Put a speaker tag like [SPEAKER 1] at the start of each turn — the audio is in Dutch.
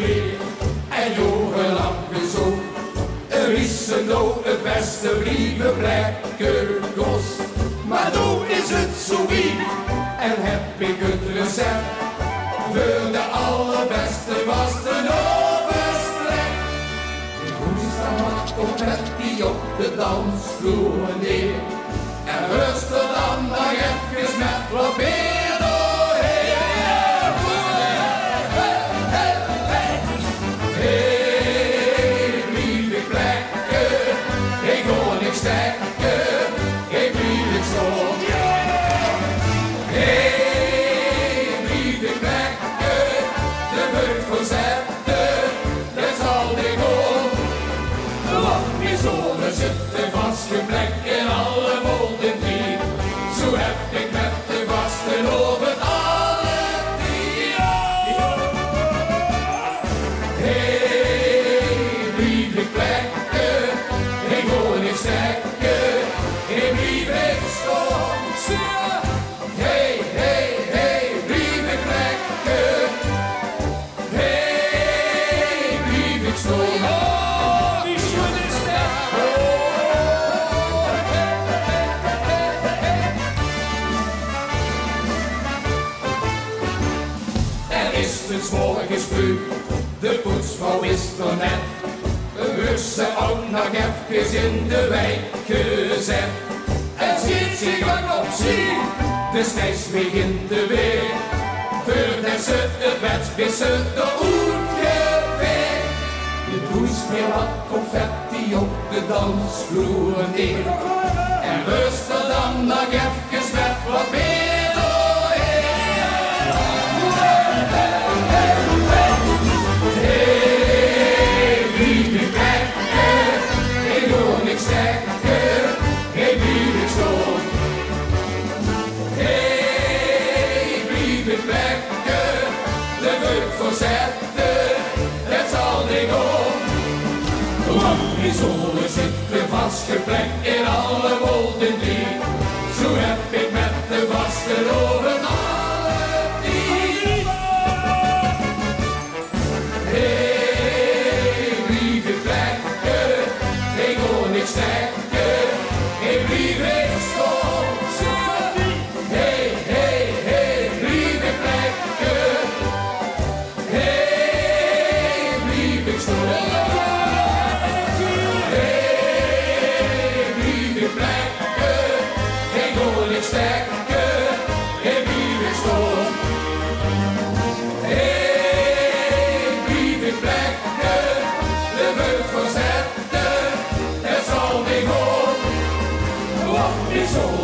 [SPEAKER 1] weer en jorenlang gezocht. Er is een nou het beste brieven plekken kost. Maar nu is het zo weer en heb ik het recept voor de allerbeste vaste overstrek. De woensdag maakt confetti op de dansvloer neer. En rustig dan nog even met wat beer doorheen. Hey, lieve plekken, ik hoor niks stekken, ik blijf ik staan. Hey, lieve plekken, de beurt voorzetten, dat zal ik hoor. Want die zonnen zitten vastgeplekt in alle wolden hier. Zo heb ik met de vasten over alle dier. Hey, lieve plekken, ik hoor niet stekken, ik blijf ik staan. Hey, hey, hey, lieve plekken, hey, blijf ik staan. Is het morgens vroeg, de poetsvrouw is er net. We ze ook nog even in de wijk gezet. En ziet zich ook op zien, de snijs begint de weer. Voordat ze het bed vissen, de oetgeveer. De poes weer wat confetti op de dansvloer neer. En rustig dan nog even met wat meer. Die zolen zitten vastgeplekt in alle wolden die. Zo heb ik met de vasten over alle dier. Hey, lieve plekken, ik hoor niks stekken, ik blijf ik staan. Hey, hey, hey, lieve plekken, hey, blijf ik staan. Stekken, ik blijf ik staan. Hey, blijf ik plekken, de beurt verzetten, het zal niet goed, want die zon